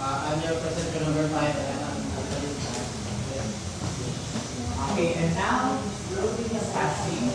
I'm your presenter number 5 and I'm Okay, and now we'll be discussing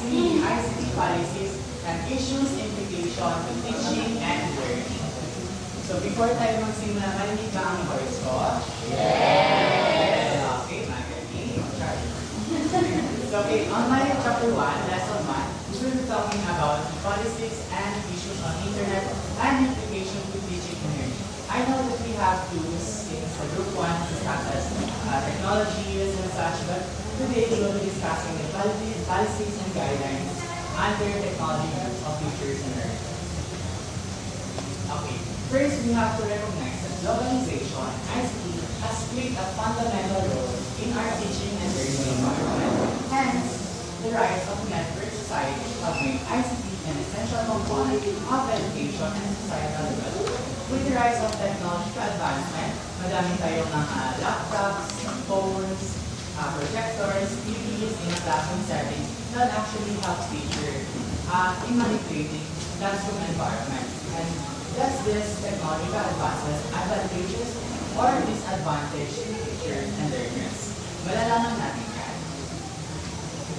the ICT policies and issues implication to teaching and learning. So before tayo magsimula, marinig ba ang voice ko? Yes! Okay, magaling. So okay, on my chapter 1, lesson 1, we will be talking about policies and issues on internet and implication to teaching and learning. I know that we have tools since the group 1 discusses technologies and such, but today we will be discussing the policies and guidelines under technology of futures and learning. Okay, first we have to recognize that globalization, ICT, has played a fundamental role in our teaching and learning environment. Hence, the rise of network society have made ICT an essential component of education and societal development. With the rise of technological advancement, madami tayong mga laptops, phones, projectors, TVs in a classroom setting that actually help teachers in manipulating classroom environment. And does this technological advances advantages or disadvantage teachers and learners? Malalaman natin yan.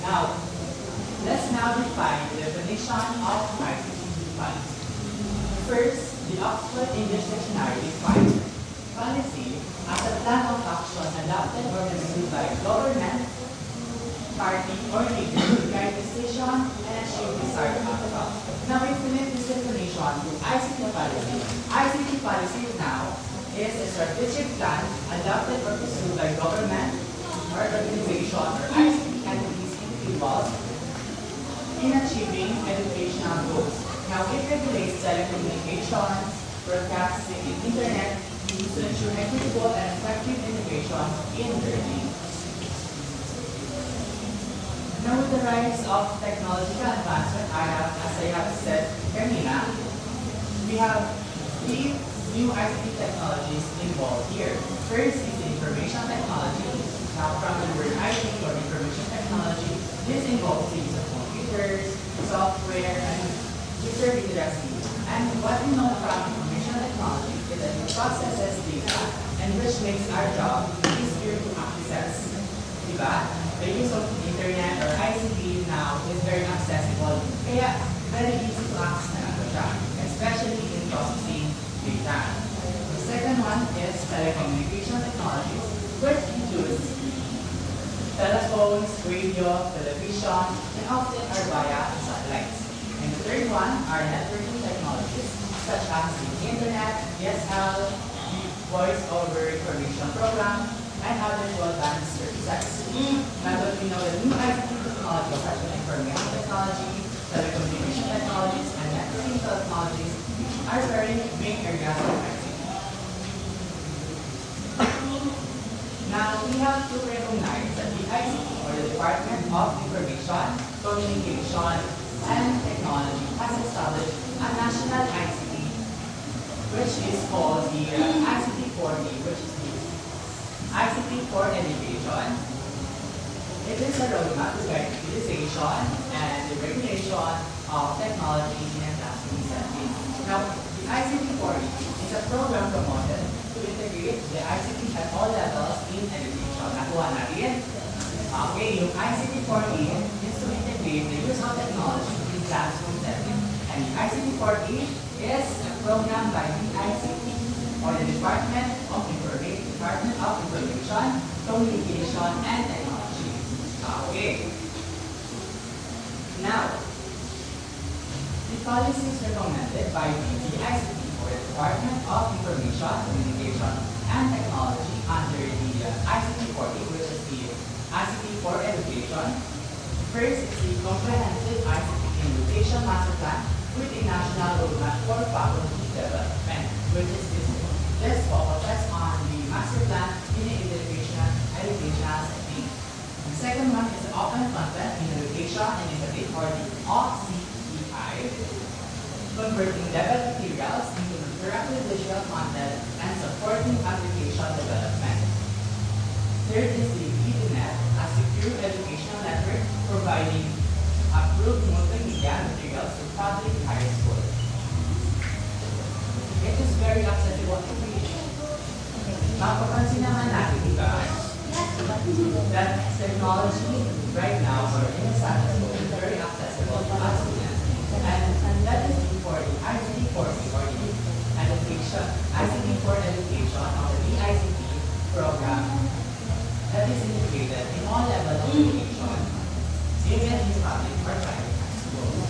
Now, let's now define the definition of ICT policy. First, the Oxford English Dictionary defines policy as a plan of action adopted or pursued by government, party, or leader to guide decision and achieve desired outcome. Now, if we make this definition to ICT policy now is a strategic plan adopted or pursued by government or organization or ICT entities involved in achieving educational goals. Now, it regulates telecommunications, broadcasting, and internet use to ensure equitable and effective integration in learning. Now, with the rise of technological advancement, as I have said kanina, we have three new ICT technologies involved here. First is information technology. Now, from the word IT or information technology, this involves the use of computers, software, and user literacy. And what we know from information technology is that it processes data and which makes our job easier to access. Diba? The use of internet or ICT now is very accessible. Kaya very easy to access na ito siya, especially in processing data. The second one is telecommunication technologies, which includes telephones, radio, television, and often are via satellites. And the third one are networking technologies, such as the internet, DSL, voice over information program, and other broadband services. Now that we know that new ICT technologies such as information technology, telecommunication technologies, and networking technologies are very big areas of ICT. Now we have to recognize that the ICT or the Department of Information, Communication, and Technology has established a national ICT, which is called the ICT 4D, which is the ICT for Education. It is a roadmap to guide utilization and the regulation of technology in a classroom setting. Now, the ICT 4D is a program promoted to integrate the ICT at all levels in education. Nakuha natin? Okay, yung ICT 4D is to integrate the use of technology in classroom setting. And the ICT 4D is a program by the ICT or the Department of Information, Communication, and Technology. Okay. Now, the policies recommended by the ICT or the Department of Information, Communication, and Technology under the ICT 40, which is the ICT for Education. First is the Comprehensive ICT Education Master Plan with a national roadmap for faculty development, which is this focuses on the master plan in the educational setting. The second one is the Open Content in Education Initiative or the OCEI, converting level materials into interactive visual content and support supporting application development. Third is the EDNet, a secure educational network providing approved multimedia materials to public high school. It is very accessible to reach. Mapapansin naman natin, di ba, that technology right now or in the status quo is very accessible to us students. And that is for the ICT for education, ICT for education or the EICT program that is integrated in all levels of education, even in public or private high schools.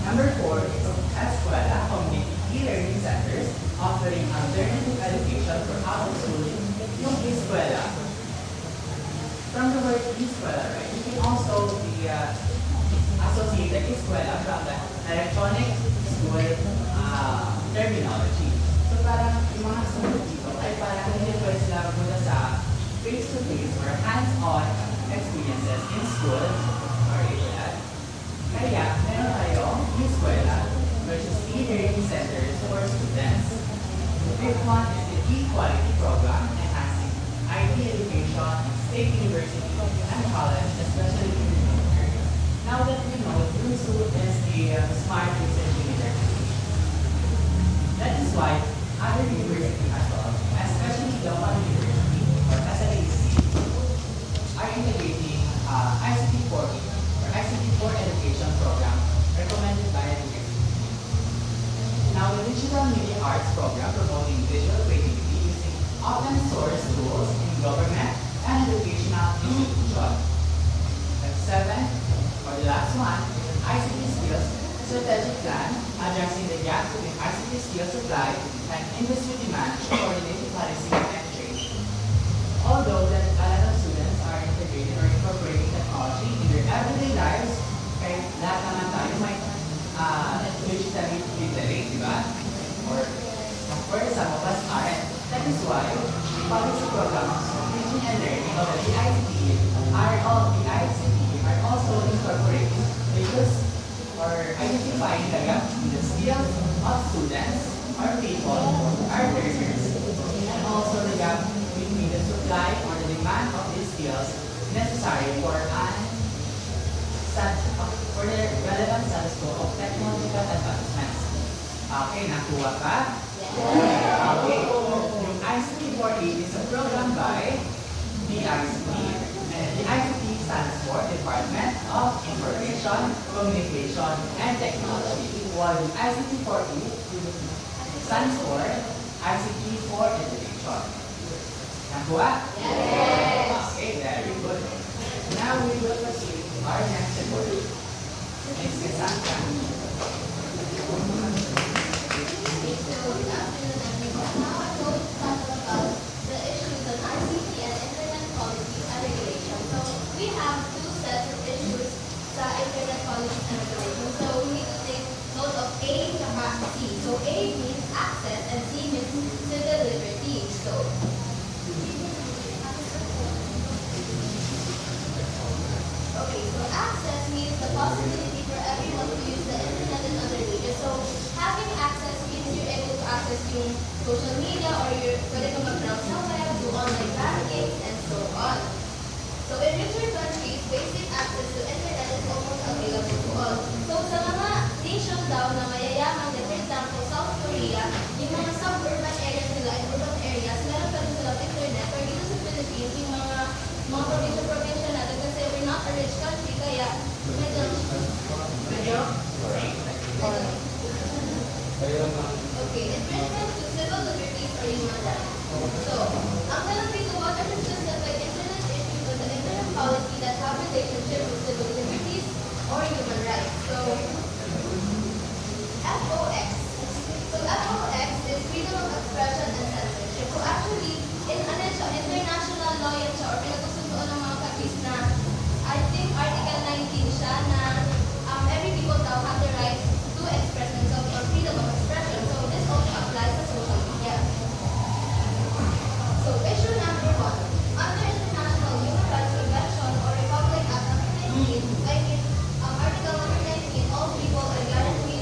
Number 4 is Eskwela Community E-Learning Centers offering alternative education for out-of-school yung eskwela. From the word eskwela, right, you can also be associated eskwela from the electronic school terminology. So parang yung mga student dito ay parang hindi pwede sila muna sa face-to-face or hands-on experiences in school or APL. Kaya meron tayong eskwela, which is e-learning centers for students. The fifth one is the equality program, enhancing IT education in state university and college, especially in the rural areas. Now that we know, UNSU is a smart research university. That is why other universities as well, especially the one university or SLAC, are integrating ICT4E or ICT4 education program recommended by education. Now, the Digital Media Arts program promoting visual creativity using open source tools in government and educational institutions. And 7, or the last one, is an ICT skills strategic plan addressing the gap between ICT skills supply and industry demand for coordinated policy and training. Although that a lot of students are integrating or incorporating technology in their everyday lives, kaya lahat naman tayo may digitally literate, di ba? Or, of course, some of us aren't. That is why policy programs of teaching and learning of the ICT are also incorporating because or identifying the gap in the skills of students or people or learners, and also the gap between the supply or the demand of these skills necessary for the relevant status quo of technological advancements. Okay, nakuha ka? Okay, yung ICT4E is a program by the ICT. And the ICT stands for Department of Information, Communication, and Technology, while the ICT4E stands for ICT for Education. Nakuha? Yes! Okay, very good. Now we will proceed to our next report. Next Cassandra. We have two sets of issues sa internet policies and regulations. So we need to take note of A and C. So A means access and C means civil liberty. So okay, so access means the possibility for everyone to use the internet and other media. So having access means you're able to access yung social media or you're pwede ka mag-browse sa web, do online banking, and so on. So in richer countries, basic access to internet is almost available to all. So sa mga nation daw na mayayaman, for example, South Korea, yung mga suburban areas nila and urban areas, meron pa rin silang internet. Or dito sa Philippines, yung mga probinsya natin kasi we're not a rich country, kaya medyo okay, enrichment to civil liberties or human rights. So, ang Philippines, what are the specific internet issues of the internet policy that have relationship with civil liberties or human rights? So, FOX. So, FOX is freedom of expression and censorship. So, actually, in international law yan siya or pinag-usundoon ng mga countries na I think Article 19 siya na every people daw have the right to express themselves or freedom of expression. So, this only applies to social media. So, issue number 1. Under International Human Rights Convention or Republic Act of 19, Article number 19, all people are guaranteed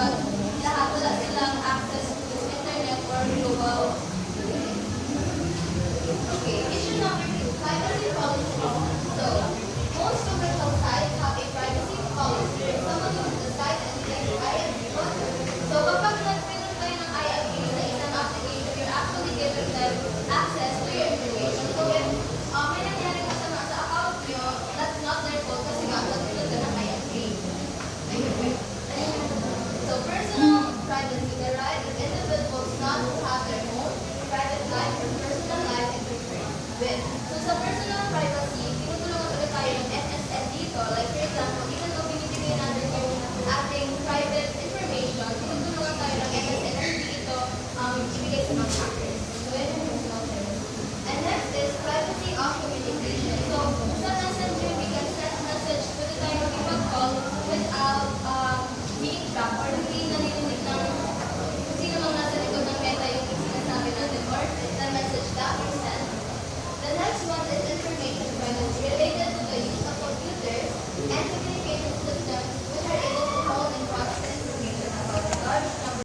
but